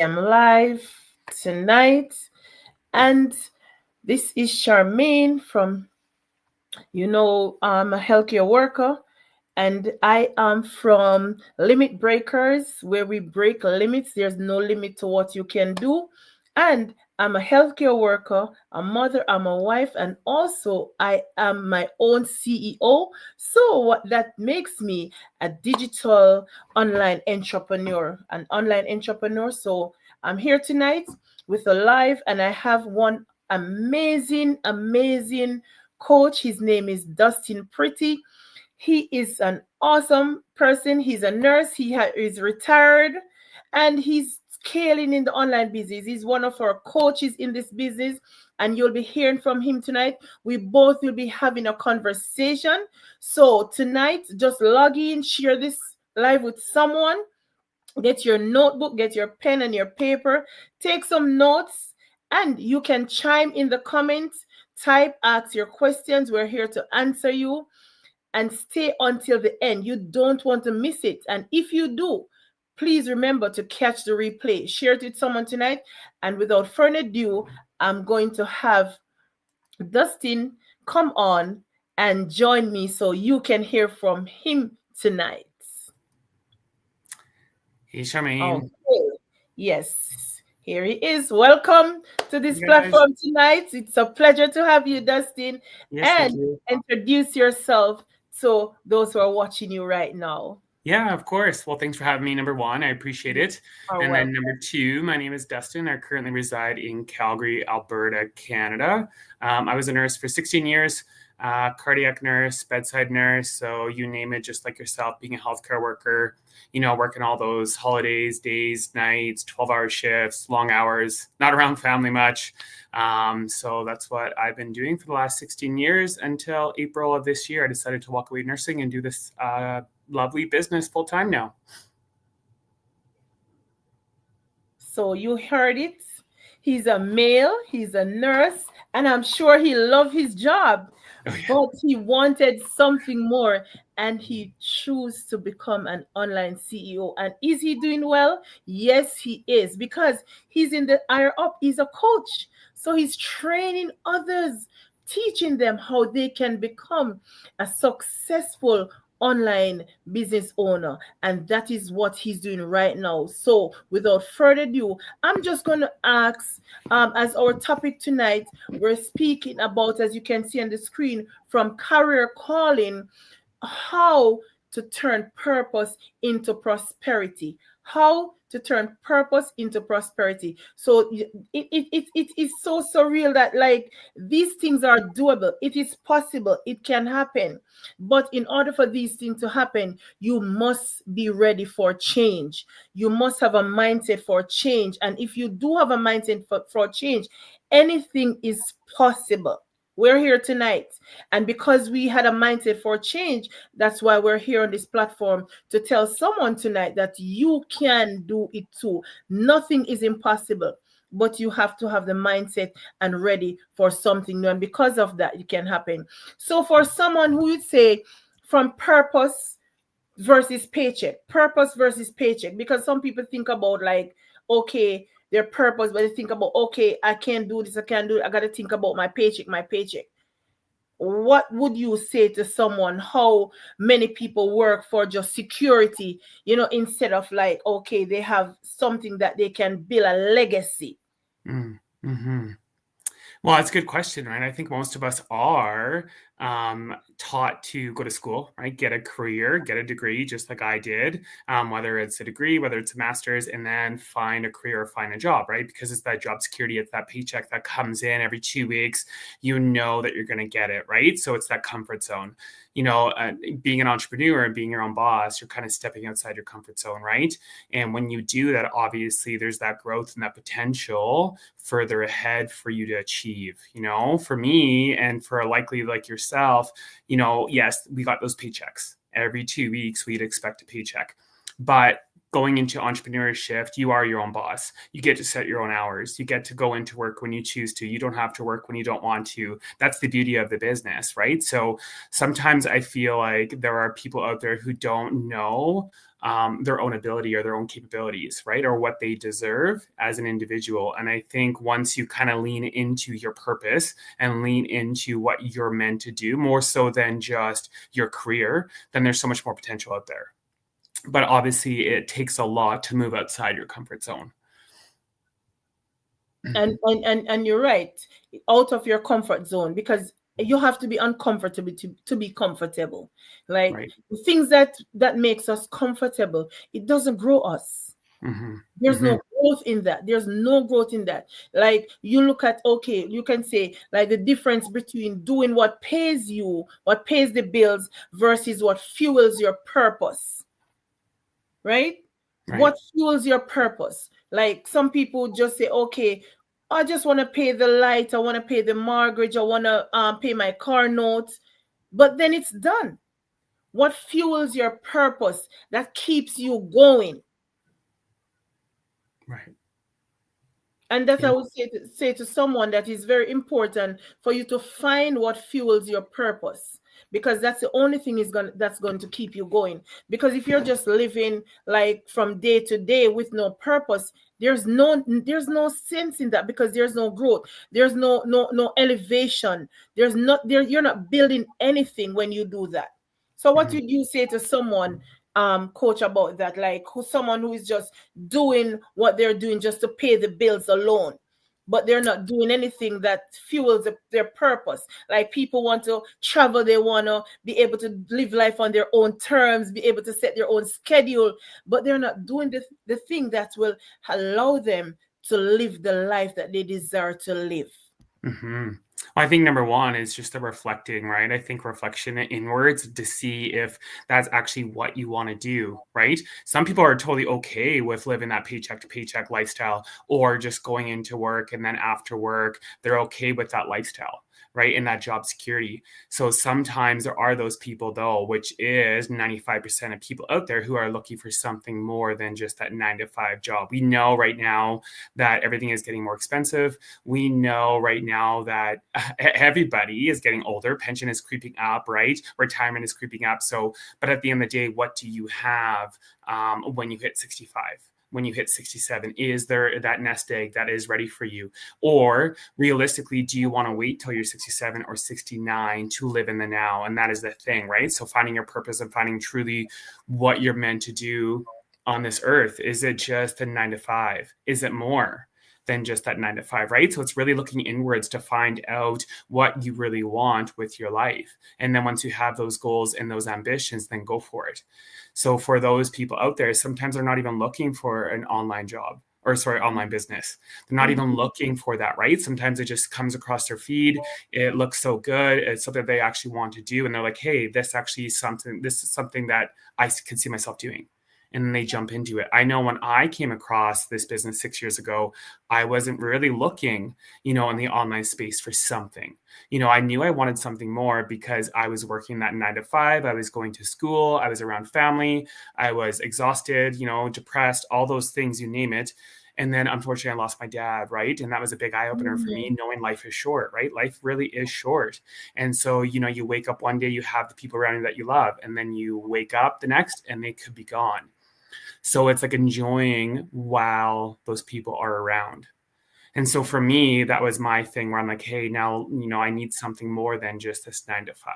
am live tonight, and this is Charmaine from, I'm a healthcare worker, and I am from Limit Breakers, where we break limits. There's no limit to what you can do. And I'm a healthcare worker, a mother, I'm a wife, and also I am my own CEO. So, what that makes me a digital online entrepreneur. So, I'm here tonight with a live, and I have one amazing coach. His name is Dustin Pretty. He is an awesome person. He's a nurse. Is retired, and he's scaling in the online business. He's one of our coaches in this business, and you'll be hearing from him tonight. We both will be having a conversation. So tonight, just log in, share this live with someone. Get your notebook, get your pen and your paper, take some notes, and you can chime in the comments. Type, ask your questions. We're here to answer you, and stay until the end. You don't want to miss it. And if you do, please remember to catch the replay. Share it with someone tonight. And without further ado, I'm going to have Dustin come on and join me so you can hear from him tonight. Hey, Charmaine. Okay. Yes, here he is. Welcome to this platform tonight. It's a pleasure to have you, Dustin. Yes, and introduce yourself to those who are watching you right now. Yeah, of course. Well, thanks for having me, number one. I appreciate it. And then number two, my name is Dustin. I currently reside in Calgary, Alberta, Canada. I was a nurse for 16 years, cardiac nurse, bedside nurse. So you name it, just like yourself, being a healthcare worker, working all those holidays, days, nights, 12-hour shifts, long hours, not around family much. So that's what I've been doing for the last 16 years until April of this year. I decided to walk away nursing and do this lovely business full time now. So you heard it. He's a male, he's a nurse, and I'm sure he loved his job. But he wanted something more, and he chose to become an online CEO. And is he doing well? Yes, he is, because he's in the higher up. He's a coach. So he's training others, teaching them how they can become a successful online business owner. And that is what he's doing right now. So without further ado, I'm just going to ask, as our topic tonight, we're speaking about, as you can see on the screen, from career calling, how to turn purpose into prosperity. How to turn purpose into prosperity. So it is so surreal that, like, these things are doable. It is possible. It can happen. But in order for these things to happen, you must be ready for change. You must have a mindset for change. And if you do have a mindset for change, anything is possible. We're here tonight. And because we had a mindset for change, that's why we're here on this platform to tell someone tonight that you can do it too. Nothing is impossible, but you have to have the mindset and ready for something new. And because of that, it can happen. So for someone who would say from purpose versus paycheck, because some people think about, like, okay, their purpose, but they think about, okay, I can't do this, I can't do it, I got to think about my paycheck. What would you say to someone, how many people work for just security, instead of, like, okay, they have something that they can build a legacy? Mm-hmm. Well, that's a good question, right? I think most of us are taught to go to school, right? Get a career, get a degree, just like I did, whether it's a degree, whether it's a master's, and then find a career or find a job, right? Because it's that job security, it's that paycheck that comes in every 2 weeks. You know that you're going to get it, right? So it's that comfort zone. Being an entrepreneur and being your own boss, you're kind of stepping outside your comfort zone, right? And when you do that, obviously there's that growth and that potential further ahead for you to achieve. For me, and for likely like yourself, yes, we got those paychecks every 2 weeks. We'd expect a paycheck, but going into entrepreneurship, you are your own boss. You get to set your own hours. You get to go into work when you choose to. You don't have to work when you don't want to. That's the beauty of the business, right? So sometimes I feel like there are people out there who don't know their own ability or their own capabilities, right? Or what they deserve as an individual. And I think once you kind of lean into your purpose and lean into what you're meant to do, more so than just your career, then there's so much more potential out there. But obviously it takes a lot to move outside your comfort zone. And you're right, out of your comfort zone, because you have to be uncomfortable to be comfortable. Like Right. the things that makes us comfortable, it doesn't grow us. There's no growth in that. There's no growth in that. Like you look at, okay, you can say like the difference between doing what pays you, what pays the bills, versus what fuels your purpose. Right? What fuels your purpose? Like some people just say, okay, I just want to pay the light, I want to pay the mortgage, I want to pay my car notes, but then it's done. What fuels your purpose that keeps you going? Right. And that I would say to someone that is very important for you to find what fuels your purpose, because that's the only thing that's going to keep you going. Because if you're just living like from day to day with no purpose, there's no sense in that, because there's no growth, there's no elevation, you're not building anything when you do that. So what would you say to someone, coach, about that? Like someone who is just doing what they're doing just to pay the bills alone, but they're not doing anything that fuels their purpose. Like people want to travel, they want to be able to live life on their own terms, be able to set their own schedule, but they're not doing the thing that will allow them to live the life that they desire to live. Well, I think number one is just the reflecting, right? I think reflection inwards to see if that's actually what you want to do, right? Some people are totally okay with living that paycheck to paycheck lifestyle, or just going into work and then after work, they're okay with that lifestyle, right? In that job security. So sometimes there are those people though, which is 95% of people out there who are looking for something more than just that 9-to-5 job. We know right now that everything is getting more expensive. We know right now that everybody is getting older. Pension is creeping up, right? Retirement is creeping up. So, but at the end of the day, what do you have when you hit 65? When you hit 67, is there that nest egg that is ready for you? Or realistically, do you want to wait till you're 67 or 69 to live in the now? And that is the thing, right? So finding your purpose and finding truly what you're meant to do on this earth. Is it just a 9-to-5? Is it more than just that 9-to-5, right? So it's really looking inwards to find out what you really want with your life. And then once you have those goals and those ambitions, then go for it. So for those people out there, sometimes they're not even looking for an online job, or online business. They're not even looking for that, right? Sometimes it just comes across their feed. It looks so good. It's something they actually want to do. And they're like, hey, this is something that I can see myself doing. And then they jump into it. I know when I came across this business 6 years ago, I wasn't really looking, in the online space for something. I knew I wanted something more because I was working that 9-to-5. I was going to school. I was around family. I was exhausted, depressed, all those things, you name it. And then unfortunately, I lost my dad, right? And that was a big eye opener for me, knowing life is short, right? Life really is short. And so, you wake up one day, you have the people around you that you love, and then you wake up the next and they could be gone. So it's like enjoying while those people are around. And so for me, that was my thing where I'm like, hey, now, I need something more than just this 9-to-5.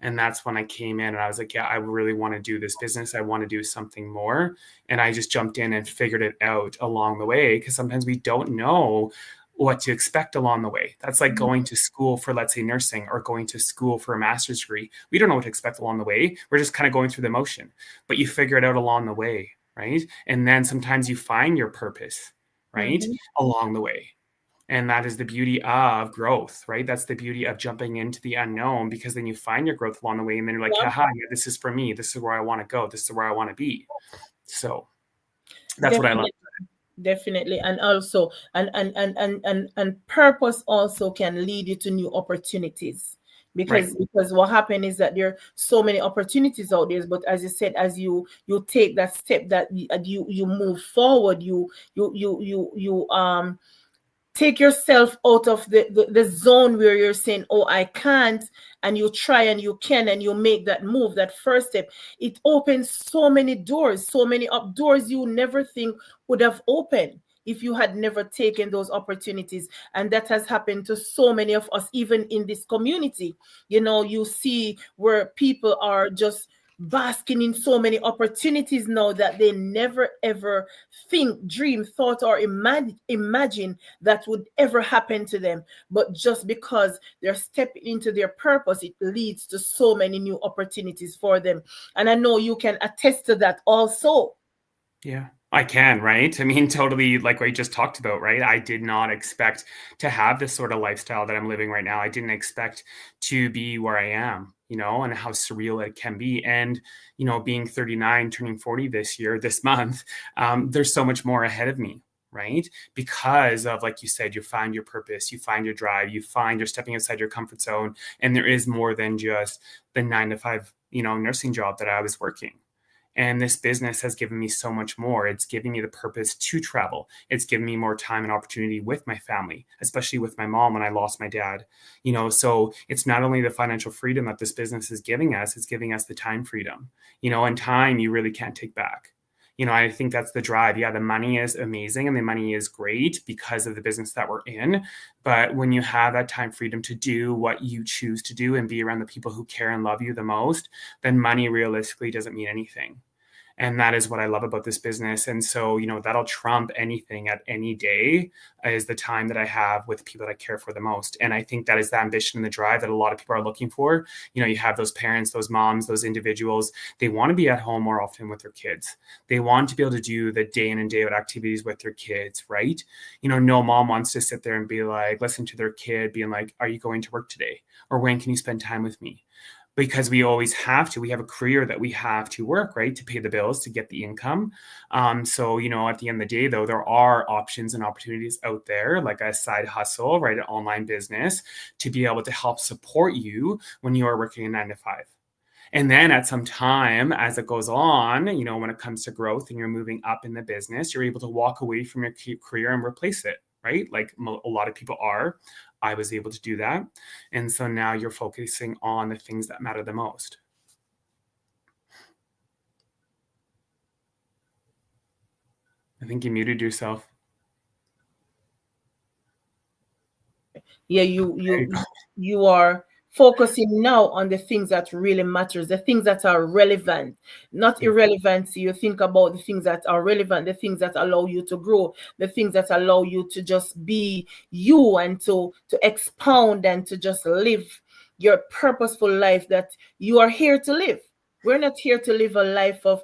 And that's when I came in and I was like, yeah, I really want to do this business. I want to do something more. And I just jumped in and figured it out along the way, because sometimes we don't know what to expect along the way. That's like going to school for, let's say, nursing, or going to school for a master's degree. We don't know what to expect along the way. We're just kind of going through the motion, but you figure it out along the way, right? And then sometimes you find your purpose, right, along the way. And that is the beauty of growth, right? That's the beauty of jumping into the unknown, because then you find your growth along the way, and then you're like, haha, yeah, this is for me. This is where I want to go. This is where I want to be. So that's what I love. Definitely. And also, and purpose also can lead you to new opportunities. because what happened is that there are so many opportunities out there. But as you said, as you take that step, that you move forward, you take yourself out of the zone where you're saying, oh, I can't, and you try and you can, and you make that move, that first step. It opens so many doors, so many up doors you never think would have opened if you had never taken those opportunities. And that has happened to so many of us, even in this community. You see where people are just basking in so many opportunities now that they never ever think, dream, thought, or imagine that would ever happen to them. But just because they're stepping into their purpose, it leads to so many new opportunities for them. And I know you can attest to that also. Yeah, I can, right? I mean, totally, like we just talked about, right? I did not expect to have this sort of lifestyle that I'm living right now. I didn't expect to be where I am, and how surreal it can be. And, being 39, turning 40 this month, there's so much more ahead of me, right? Because of, like you said, you find your purpose, you find your drive, you're stepping outside your comfort zone. And there is more than just the 9 to 5, nursing job that I was working. And this business has given me so much more. It's giving me the purpose to travel. It's given me more time and opportunity with my family, especially with my mom when I lost my dad. So it's not only the financial freedom that this business is giving us, it's giving us the time freedom, and time you really can't take back. I think that's the drive. Yeah, the money is amazing and the money is great because of the business that we're in. But when you have that time freedom to do what you choose to do and be around the people who care and love you the most, then money realistically doesn't mean anything. And that is what I love about this business. And so, that'll trump anything at any day is the time that I have with people that I care for the most. And I think that is the ambition and the drive that a lot of people are looking for. You have those parents, those moms, those individuals, they want to be at home more often with their kids. They want to be able to do the day in and day out activities with their kids, right? No mom wants to sit there and be like, listen to their kid being like, are you going to work today? Or when can you spend time with me? Because we always have to. We have a career that we have to work, right, to pay the bills, to get the income. So, at the end of the day, though, there are options and opportunities out there, like a side hustle, right, an online business, to be able to help support you when you are working a 9 to 5. And then at some time, as it goes on, when it comes to growth and you're moving up in the business, you're able to walk away from your career and replace it, right? Like a lot of people are. I was able to do that. And so now you're focusing on the things that matter the most. I think you muted yourself. Yeah, you are focusing now on the things that really matters, the things that are relevant, not irrelevant. So you think about the things that are relevant, the things that allow you to grow, the things that allow you to just be you and to expound and to just live your purposeful life that you are here to live. We're not here to live a life of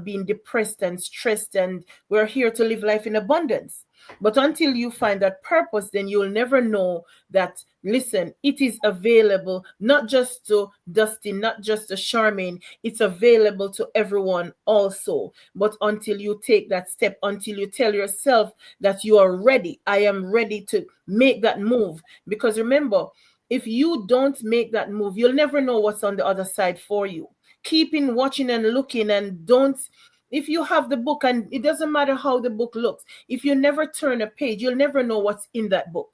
being depressed and stressed, and we're here to live life in abundance. But until you find that purpose, then you'll never know that, listen, it is available, not just to Dustin, not just to Charmaine, it's available to everyone also. But until you take that step, until you tell yourself that you are ready, I am ready to make that move. Because remember, if you don't make that move, you'll never know what's on the other side for you. Keeping watching and looking, and don't. If you have the book, and it doesn't matter how the book looks, if you never turn a page, you'll never know what's in that book.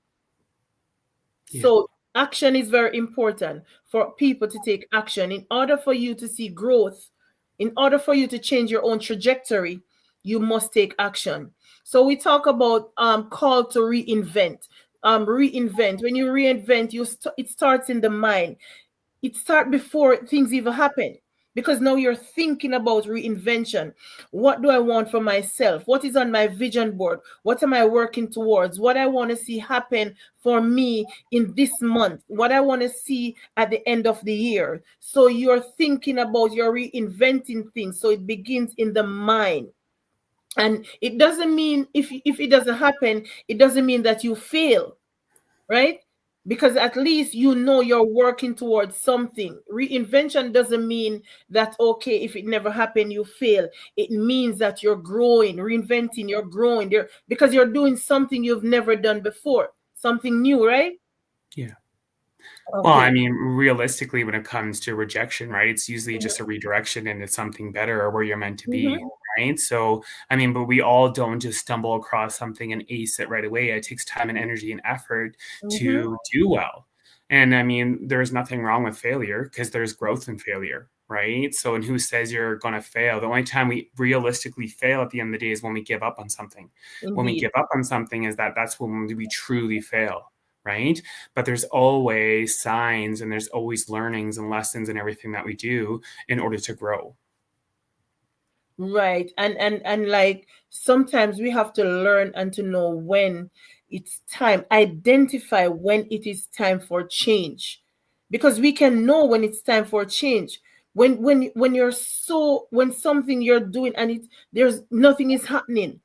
Yeah. So action is very important for people to take action. In order for you to see growth, in order for you to change your own trajectory, you must take action. So we talk about call to reinvent. Reinvent. When you reinvent, it starts in the mind. It starts before things even happen. Because now you're thinking about reinvention. What do I want for myself? What is on my vision board? What am I working towards? What I want to see happen for me in this month? What I want to see at the end of the year? So you're thinking about, you're reinventing things. So it begins in the mind. And it doesn't mean, if it doesn't happen, it doesn't mean that you fail, right? Because at least you know you're working towards something. Reinvention doesn't mean that, okay, if it never happened, you fail. It means that you're growing. Reinventing, you're growing there because you're doing something you've never done before. Something new, right? Yeah. Well, I Okay. mean, realistically, when it comes to rejection, right, it's usually just a Mm-hmm. redirection into something better or where you're meant to be, Mm-hmm. right? So, I mean, but we all don't just stumble across something and ace it right away. It takes time and energy and effort Mm-hmm. to do well. And I mean, there's nothing wrong with failure because there's growth in failure, right? So, and who says you're going to fail? The only time we realistically fail at the end of the day is when we give up on something. When we Indeed. give up on something, is that's when we truly fail, right? But there's always signs and there's always learnings and lessons and everything that we do in order to grow. Right. And like sometimes we have to learn and to know when it's time, identify when it is time for change. Because we can know when it's time for change. When you're so when something you're doing and there's nothing is happening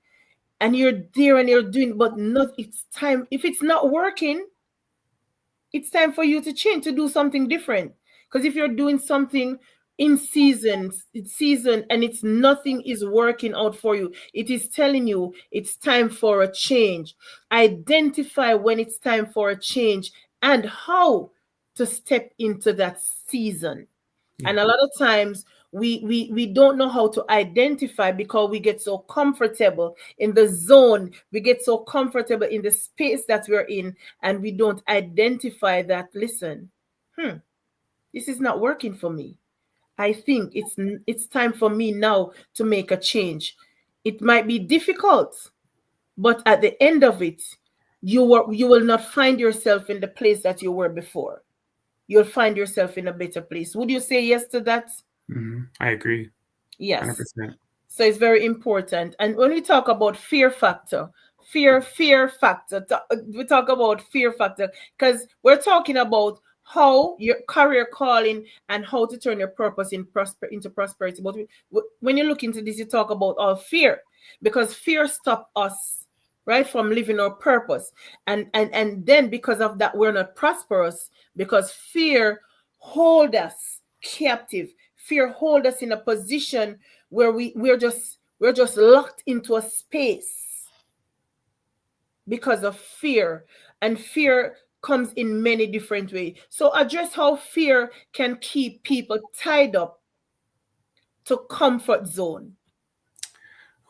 and you're there and you're doing but not it's time. If it's not working, it's time for you to change, to do something different. Because if you're doing something in season and it's nothing is working out for you, it is telling you it's time for a change. Identify when it's time for a change and how to step into that season. Yeah. And a lot of times we don't know how to identify because we get so comfortable in the zone, we get so comfortable in the space that we're in, and we don't identify that, listen, this is not working for me. I think it's time for me now to make a change. It might be difficult, but at the end of it, you will not find yourself in the place that you were before. You'll find yourself in a better place. Would you say yes to that? I agree. Yes. 100%. So it's very important. And when we talk about fear factor, fear factor, we talk about fear factor because we're talking about how your career calling and how to turn your purpose into prosperity. But when you look into this, you talk about all fear because fear stop us right from living our purpose, and then because of that we're not prosperous because fear hold us captive. Fear hold us in a position where we're just locked into a space because of fear, and fear comes in many different ways. So address how fear can keep people tied up to comfort zone.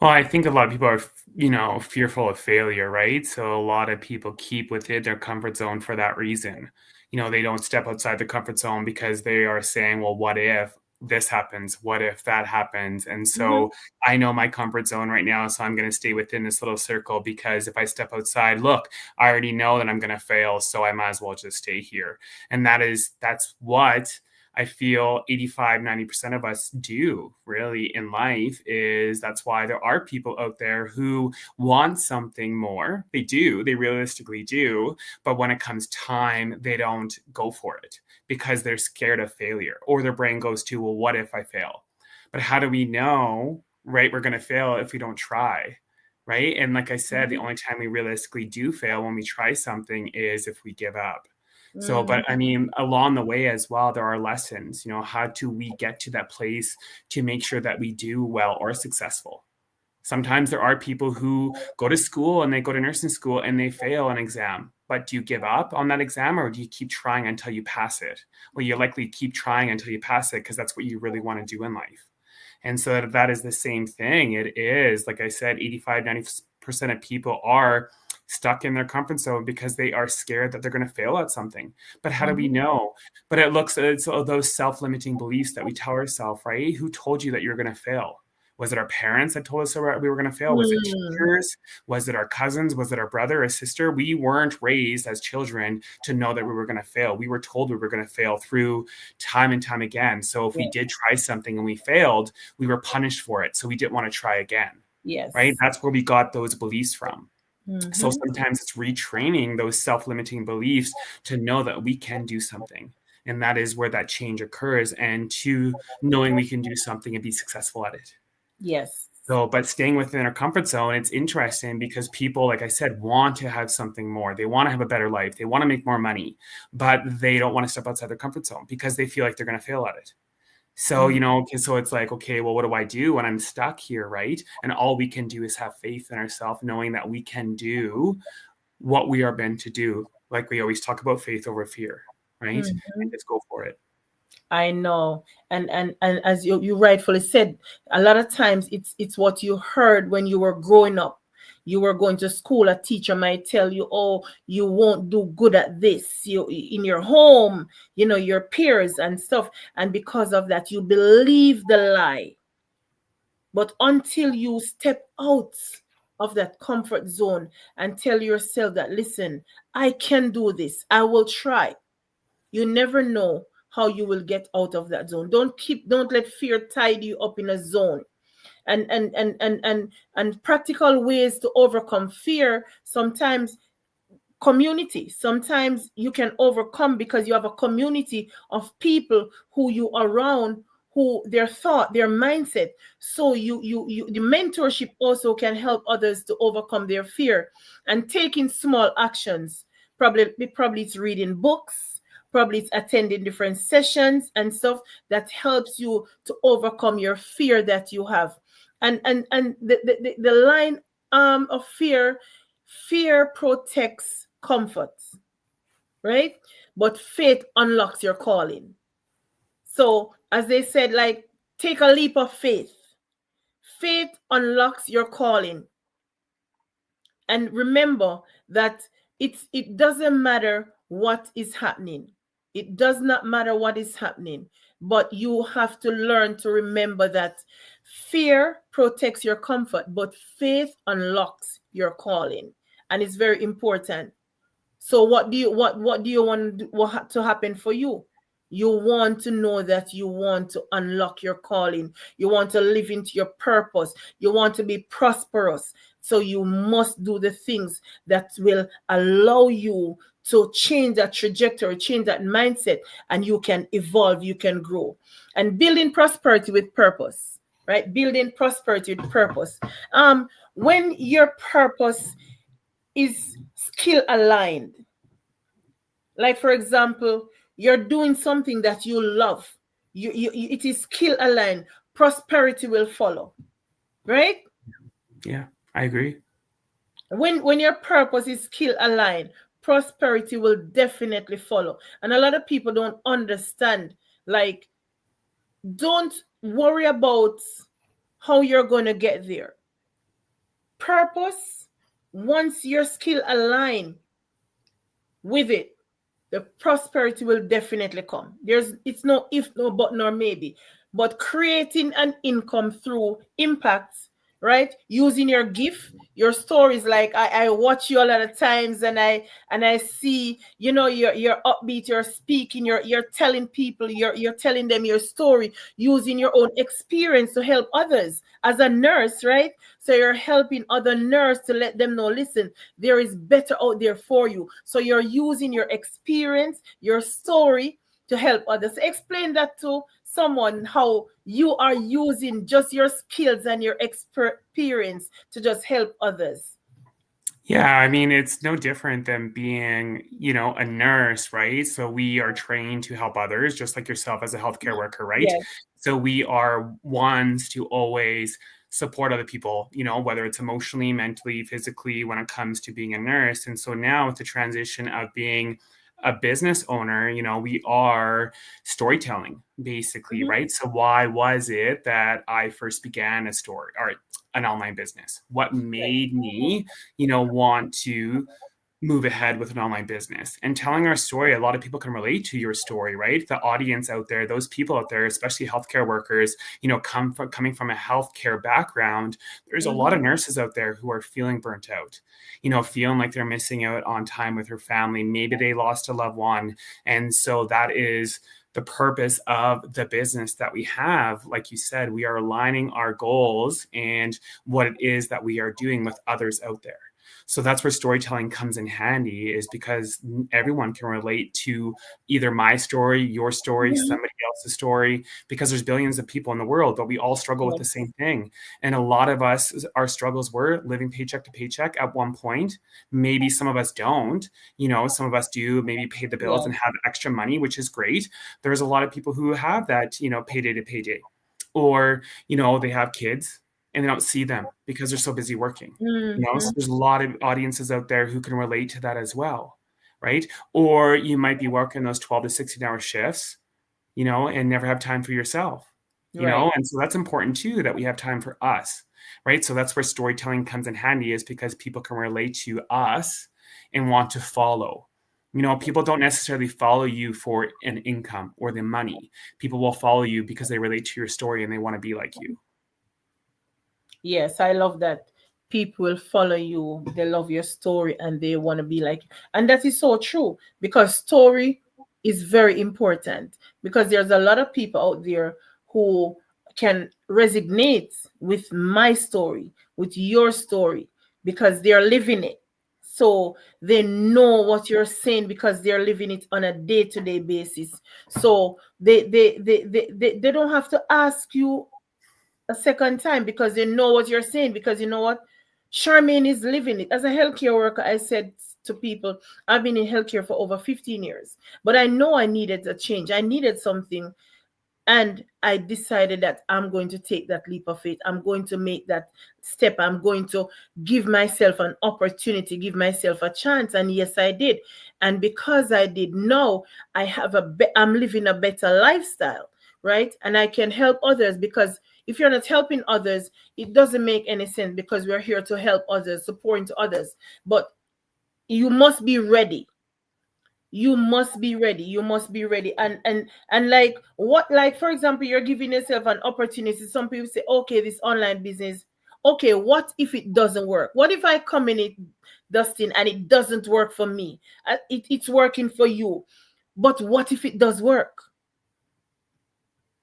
Well, I think a lot of people are, fearful of failure, right? So a lot of people keep within their comfort zone for that reason. They don't step outside the comfort zone because they are saying, well, what if this happens? What if that happens? And Mm-hmm. so I know my comfort zone right now, so I'm going to stay within this little circle because if I step outside, look, I already know that I'm going to fail, so I might as well just stay here. And that's what I feel 85, 90% of us do really in life. Is that's why there are people out there who want something more. They do, they realistically do. But when it comes time, they don't go for it because they're scared of failure, or their brain goes to, well, what if I fail? But how do we know, right? We're going to fail if we don't try. Right. And like I said, the Mm-hmm. only time we realistically do fail when we try something is if we give up. So, but I Mm-hmm. mean, along the way as well, there are lessons, how do we get to that place to make sure that we do well or successful? Sometimes there are people who go to school and they go to nursing school and they fail an exam. But do you give up on that exam or do you keep trying until you pass it? Well, you likely keep trying until you pass it because that's what you really want to do in life. And so that is the same thing. It is, like I said, 85, 90% of people are stuck in their comfort zone because they are scared that they're going to fail at something. But how do we Mm-hmm. know? But it's all those self-limiting beliefs that we tell ourselves, right? Who told you that you're going to fail? Was it our parents that told us we were going to fail? Was it Mm. teachers? Was it our cousins? Was it our brother or sister? We weren't raised as children to know that we were going to fail. We were told we were going to fail through time and time again. So if we Yeah. did try something and we failed, we were punished for it. So we didn't want to try again, right? Yes. That's where we got those beliefs from. So Mm-hmm. sometimes it's retraining those self-limiting beliefs to know that we can do something. And that is where that change occurs, and to knowing we can do something and be successful at it. Yes. So, but staying within our comfort zone, it's interesting because people, like I said, want to have something more. They want to have a better life. They want to make more money, but they don't want to step outside their comfort zone because they feel like they're going to fail at it. So, Mm. okay, so it's like, okay, well, what do I do when I'm stuck here, right? And all we can do is have faith in ourselves, knowing that we can do what we are meant to do. Like we always talk about faith over fear. right? And Mhm. just go for it. I know. And as you rightfully said, a lot of times it's what you heard when you were growing up. You were going to school, a teacher might tell you, oh, you won't do good at this. You in your home, your peers and stuff. And because of that, you believe the lie. But until you step out of that comfort zone and tell yourself that, listen, I can do this, I will try, you never know how you will get out of that zone. Don't let fear tie you up in a zone. And practical ways to overcome fear, sometimes community. Sometimes you can overcome because you have a community of people who you are around, who their thought, their mindset. So the mentorship also can help others to overcome their fear and taking small actions. Probably it's reading books, probably it's attending different sessions and stuff that helps you to overcome your fear that you have. And the line of fear protects comfort, right? But faith unlocks your calling. So, as they said, like, take a leap of faith. Faith unlocks your calling. And remember that it doesn't matter what is happening. It does not matter what is happening, but you have to learn to remember that fear protects your comfort, but faith unlocks your calling. And it's very important. So what do you want to happen for you? You want to know that you want to unlock your calling. You want to live into your purpose. You want to be prosperous. So you must do the things that will allow you to change that trajectory, change that mindset, and you can evolve, you can grow. And building prosperity with purpose, right? Building prosperity with purpose. When your purpose is skill aligned, like for example, you're doing something that you love, it is skill aligned, prosperity will follow, right? Yeah, I agree. When your purpose is skill aligned, prosperity will definitely follow. And a lot of people don't understand, like, don't worry about how you're going to get there. Purpose, once your skill align with it, the prosperity will definitely come. It's no if, no but, nor maybe. But creating an income through impacts, right? Using your gift, your stories. Like I watch you a lot of times, and I see, you're upbeat, you're speaking, you're telling people, you're telling them your story, using your own experience to help others as a nurse, right? So you're helping other nurses to let them know, listen, there is better out there for you. So you're using your experience, your story to help others. Explain that to someone, how you are using just your skills and your experience to just help others. Yeah, I mean, it's no different than being, a nurse, right? So we are trained to help others, just like yourself as a healthcare worker, right? Yes. So we are ones to always support other people, whether it's emotionally, mentally, physically, when it comes to being a nurse. And so now with the transition of being a business owner, we are storytelling basically, Mhm. right? So why was it that I first began a story or an online business? What Right. made me want to move ahead with an online business? And telling our story, a lot of people can relate to your story, right? The audience out there, those people out there, especially healthcare workers, coming from a healthcare background, there's a lot Mhm. of nurses out there who are feeling burnt out, feeling like they're missing out on time with their family. Maybe they lost a loved one. And so that is the purpose of the business that we have. Like you said, we are aligning our goals and what it is that we are doing with others out there. So that's where storytelling comes in handy, is because everyone can relate to either my story, your story, Mhm. somebody else's story, because there's billions of people in the world, but we all struggle with the Yes. same thing. And a lot of us, our struggles were living paycheck to paycheck at one point. Maybe some of us don't, some of us do maybe pay the bills Yes. and have extra money, which is great. There's a lot of people who have that, payday to payday, or, they have kids and they don't see them because they're so busy working. So Mhm. there's a lot of audiences out there who can relate to that as well. right? Or you might be working those 12 to 16-hour shifts, and never have time for yourself, Right. and so that's important too, that we have time for us, right? So that's where storytelling comes in handy, is because people can relate to us and want to follow. People don't necessarily follow you for an income or the money. People will follow you because they relate to your story and they want to be like you. Yes, I love that. People will follow you, they love your story, and they want to be like you. And that is so true, because story is very important, because there's a lot of people out there who can resonate with my story, with your story, because they're living it. So they know what you're saying because they're living it on a day-to-day basis. So they don't have to ask you a second time, because they know what you're saying, because you know what, Charmaine is living it. As a healthcare worker, I said to people, I've been in healthcare for over 15 years, but I know I needed a change, I needed something, and I decided that I'm going to take that leap of faith. I'm going to make that step. I'm going to give myself an opportunity, give myself a chance. And yes, I did. And because I did, now I'm living a better lifestyle, right? And I can help others, because if you're not helping others, it doesn't make any sense, because we're here to help others, supporting to others. But you must be ready. You must be ready. You must be ready. And like what, like for example, you're giving yourself an opportunity. Some people say, okay, this online business, okay, what if it doesn't work? What if I come in it, Dustin, and it doesn't work for me? It's working for you, but what if it does work?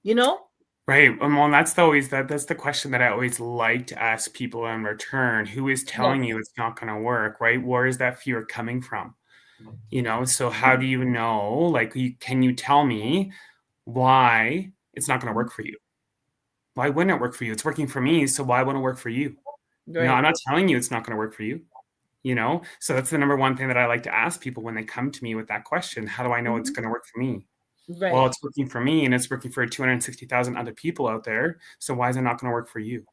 You know? Right. Well, that's the question that I always like to ask people in return. Who is telling Yes. you it's not going to work, right? Where is that fear coming from? So how do you know? Like, can you tell me why it's not going to work for you? Why wouldn't it work for you? It's working for me, so why wouldn't it work for you? I'm Right. not telling you it's not going to work for you. So that's the number one thing that I like to ask people when they come to me with that question. How do I know it's going to work for me? Well, Right. it's working for me and it's working for 260,000 other people out there. So why is it not going to work for you?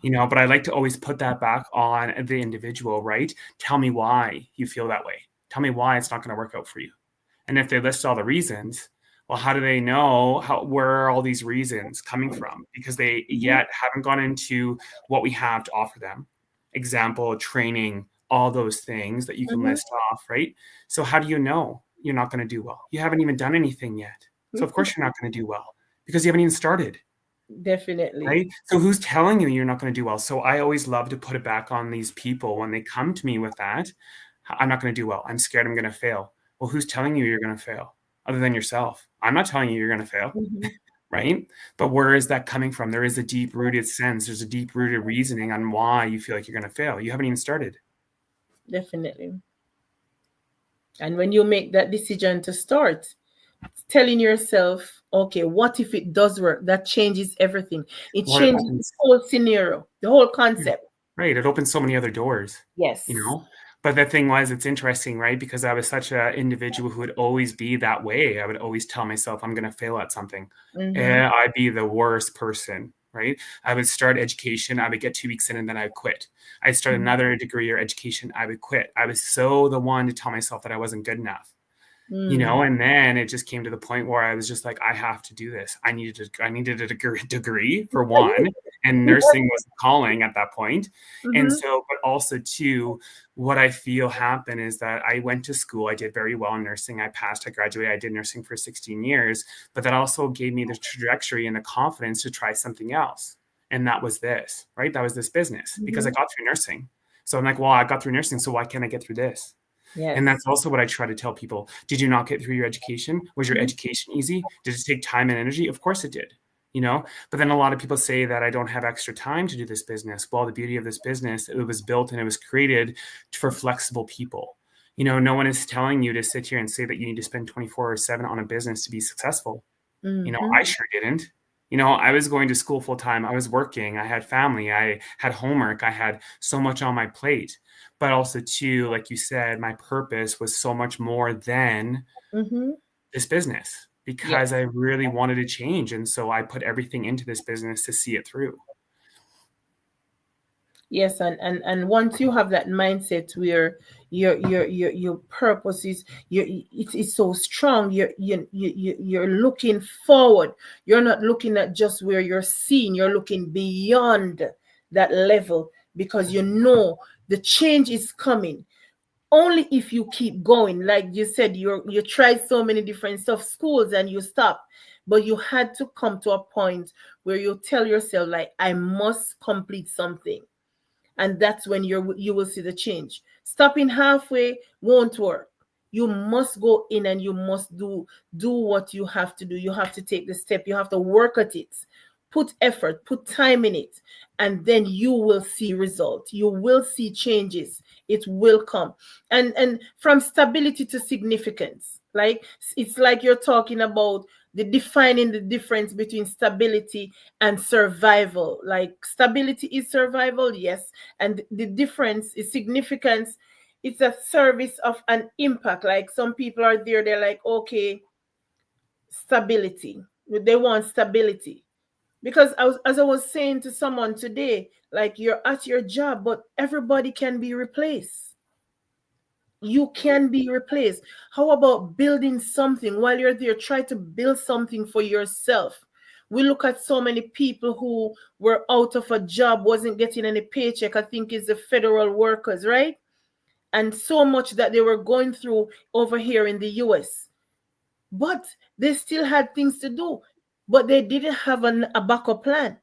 But I like to always put that back on the individual, right? Tell me why you feel that way. Tell me why it's not going to work out for you. And if they list all the reasons, well, how do they know where are all these reasons coming from? Because they yet haven't gone into what we have to offer them. Example, training, all those things that you can list off, right? So how do you know you're not going to do well? You haven't even done anything yet. So of course you're not going to do well, because you haven't even started. Definitely. Right? So who's telling you you're not going to do well? So I always love to put it back on these people when they come to me with that. I'm not going to do well. I'm scared I'm going to fail. Well, who's telling you you're going to fail other than yourself? I'm not telling you you're going to fail, right? But where is that coming from? There is a deep-rooted sense. There's a deep-rooted reasoning on why you feel like you're going to fail. You haven't even started. Definitely. And when you make that decision to start, telling yourself, okay, what if it does work? That changes everything. It Well, it changes the opens, whole scenario, the whole concept. right? It opens so many other doors, Yes. But the thing was, it's interesting, right? Because I was such an individual who would always be that way. I would always tell myself I'm going to fail at something. I'd be the worst person, right? I would start education. I would get 2 weeks in and then I'd quit. I'd start another degree or education. I would quit. I was so the one to tell myself that I wasn't good enough. And then it just came to the point where I was just like, I have to do this. I needed a degree for one, and nursing was calling at that point. And so, but also too, what I feel happened is that I went to school. I did very well in nursing. I passed, I graduated, I did nursing for 16 years, but that also gave me the trajectory and the confidence to try something else. And that was this, right? That was this business, because I got through nursing. So I'm like, well, I got through nursing, so why can't I get through this? Yes. And that's also what I try to tell people. Did you not get through your education? Was your education easy? Did it take time and energy? Of course it did, but then a lot of people say that I don't have extra time to do this business. Well, the beauty of this business, it was built and it was created for flexible people. No one is telling you to sit here and say that you need to spend 24/7 on a business to be successful. I sure didn't. I was going to school full time. I was working. I had family. I had homework. I had so much on my plate. But also, too, like you said, my purpose was so much more than this business, because I really wanted to change. And so I put everything into this business to see it through. Yes, and once you have that mindset where your purpose is it's so strong, you're looking forward. You're not looking at just where you're seen. You're looking beyond that level because you know the change is coming. Only if you keep going, like you said, you tried so many different stuff, schools, and you stop, but you had to come to a point where you tell yourself, like, I must complete something, and that's when you will see the change. Stopping halfway won't work. You must go in and you must do what you have to do. You have to take the step. You have to work at it, put effort, put time in it, and then you will see results. You will see changes. It will come. And from stability to significance, like it's like you're talking about the defining the difference between stability and survival. Like stability is survival, yes, and the difference is significance. It's a service of an impact. Like some people are there, they're like, okay, stability, they want stability. Because as I was saying to someone today, like, you're at your job, but everybody can be replaced. You can be replaced. How about building something while you're there? Try to build something for yourself. We look at so many people who were out of a job, wasn't getting any paycheck. I think it's the federal workers, right? And so much that they were going through over here in the US. But they still had things to do, but they didn't have a backup plan.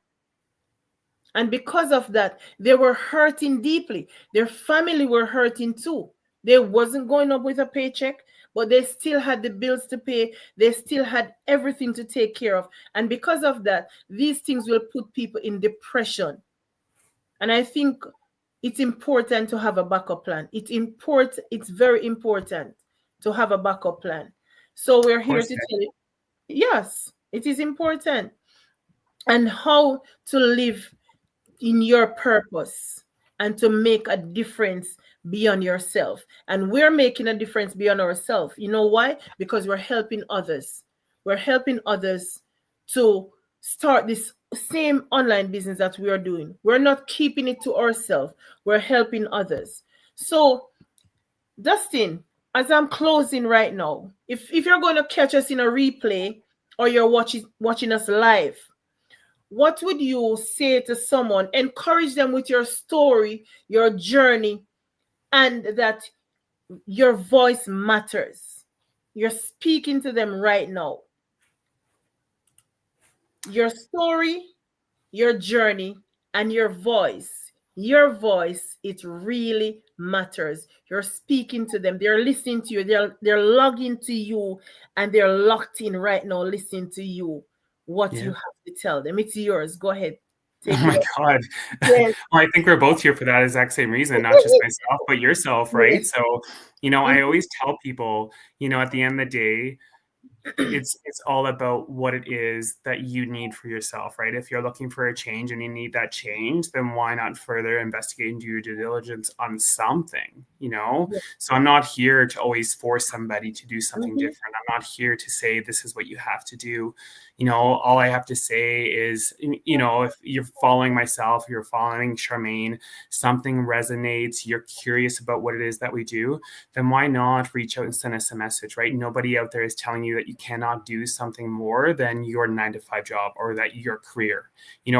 And because of that, they were hurting deeply. Their family were hurting too. They wasn't going up with a paycheck, but they still had the bills to pay. They still had everything to take care of. And because of that, these things will put people in depression. And I think it's important to have a backup plan. It's very important to have a backup plan. So we're Of here course. to tell you, yes, it is important. And how to live in your purpose and to make a difference beyond yourself. And we're making a difference beyond ourselves. You know why? Because we're helping others. We're helping others to start this same online business that we are doing. We're not keeping it to ourselves. We're helping others. So, Dustin, as I'm closing right now, if you're going to catch us in a replay or you're watching us live, what would you say to someone? Encourage them with your story, your journey, and that your voice matters. You're speaking to them right now. Your story, your journey, and your voice. Your voice, it really matters. You're speaking to them. They're listening to you. They're logging to you, and they're locked in right now, listening to you. What Yeah. you have to tell them. It's yours. Go ahead. Oh Take it my up. God. Yes. Well, I think we're both here for that exact same reason, not just myself, but yourself, right? Yes. So, I always tell people, at the end of the day, it's all about what it is that you need for yourself, right? If you're looking for a change and you need that change, then why not further investigate and do your due diligence on something? Yes. So I'm not here to always force somebody to do something Mhm. different. I'm not here to say this is what you have to do. All I have to say is, if you're following myself, you're following Charmaine, something resonates, you're curious about what it is that we do, then why not reach out and send us a message, right? Nobody out there is telling you that you cannot do something more than your 9-to-5 job or that your career.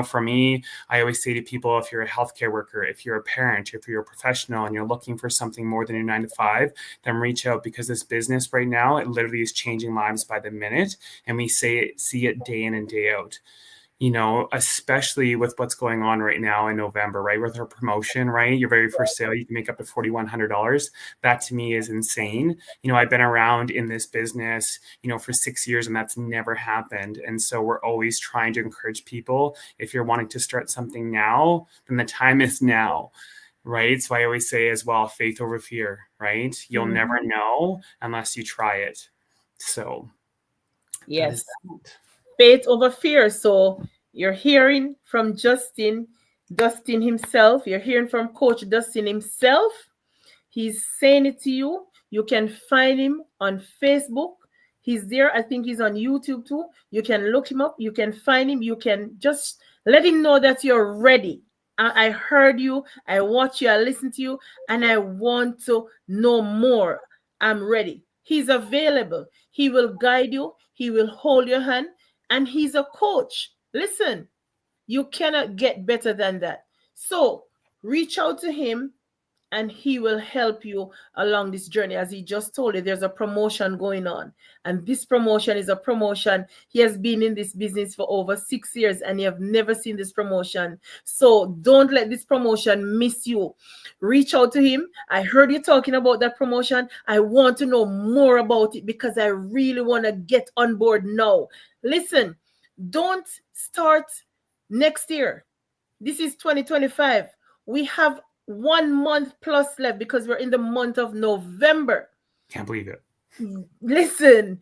For me, I always say to people, if you're a healthcare worker, if you're a parent, if you're a professional and you're looking for something more than your 9-to-5, then reach out, because this business right now, it literally is changing lives by the minute. And we see it day in and day out. Especially with what's going on right now in November, right? With our promotion, right? Your very first sale, you can make up to $4,100. That to me is insane. I've been around in this business, for 6 years, and that's never happened. And so we're always trying to encourage people, if you're wanting to start something now, then the time is now. Right. So I always say as well, faith over fear, right? You'll never know unless you try it. So that is Yes. that. Faith over fear. So you're hearing from Dustin himself. You're hearing from Coach Dustin himself. He's saying it to you. You can find him on Facebook. He's there. I think he's on YouTube too. You can look him up. You can find him. You can just let him know that you're ready. I heard you, I watch you, I listen to you, and I want to know more. I'm ready. He's available. He will guide you, he will hold your hand, and he's a coach. Listen, you cannot get better than that. So reach out to him and he will help you along this journey. As he just told you, there's a promotion going on, and this promotion is a promotion. He has been in this business for over 6 years and you have never seen this promotion. So don't let this promotion miss you. Reach out to him. I heard you talking about that promotion. I want to know more about it because I really want to get on board now. Listen, don't start next year. This is 2025. We have 1 month plus left because we're in the month of November. Can't believe it. Listen,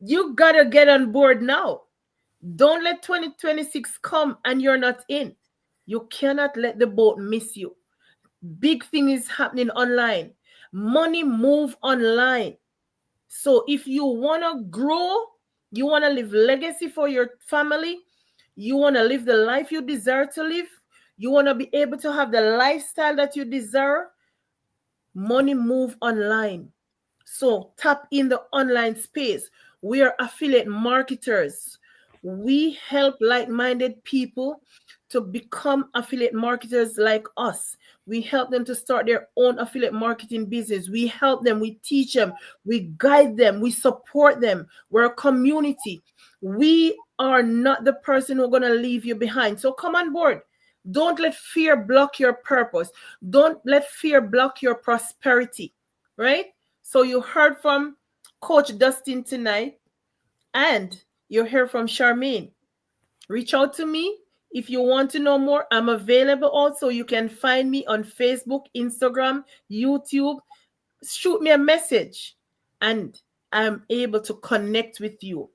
you gotta get on board now. Don't let 2026 come and you're not in. You cannot let the boat miss you. Big thing is happening online. Money move online. So if you want to grow, you want to leave legacy for your family, you want to live the life you desire to live, you want to be able to have the lifestyle that you desire, money move online. So tap in the online space. We are affiliate marketers. We help like-minded people to become affiliate marketers like us. We help them to start their own affiliate marketing business. We help them, we teach them, we guide them, we support them. We're a community. We are not the person who's going to leave you behind. So come on board. Don't let fear block your purpose. Don't let fear block your prosperity, right? So you heard from Coach Dustin tonight, and you heard from Charmaine. Reach out to me if you want to know more. I'm available also. You can find me on Facebook, Instagram, YouTube. Shoot me a message, and I'm able to connect with you.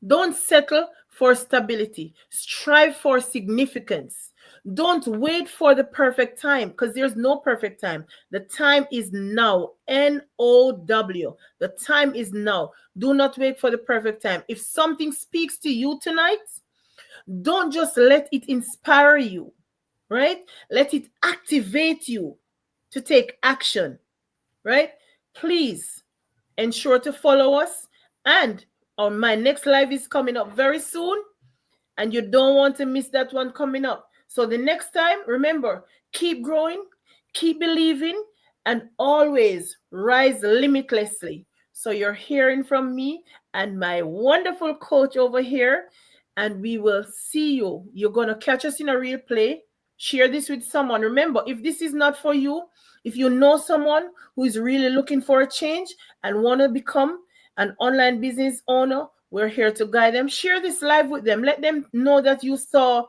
Don't settle for stability. Strive for significance. Don't wait for the perfect time because there's no perfect time. The time is now. N-O-W. The time is now. Do not wait for the perfect time. If something speaks to you tonight, don't just let it inspire you, right? Let it activate you to take action, right? Please ensure to follow us. And my next live is coming up very soon, and you don't want to miss that one coming up. So the next time, remember, keep growing, keep believing, and always rise limitlessly. So you're hearing from me and my wonderful coach over here, and we will see you. You're going to catch us in a real play. Share this with someone. Remember, if this is not for you, if you know someone who is really looking for a change and want to become an online business owner, we're here to guide them. Share this live with them. Let them know that you saw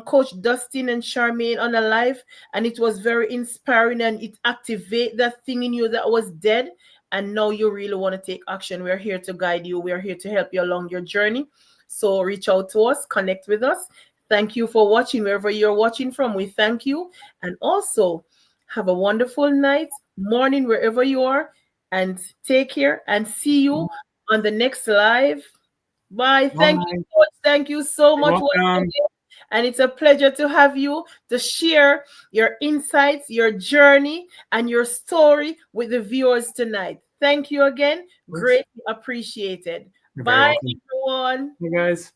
Coach Dustin and Charmaine on a live, and it was very inspiring, and it activated that thing in you that was dead, and now you really want to take action. We're here to guide you. We're here to help you along your journey. So reach out to us, connect with us. Thank you for watching wherever you're watching from. We thank you, and also have a wonderful night, morning, wherever you are, and take care, and see you on the next live. Bye. Thank you, Coach. Thank you so much. And it's a pleasure to have you to share your insights, your journey, and your story with the viewers tonight. Thank you again. Greatly appreciated. Bye, everyone. Hey, guys.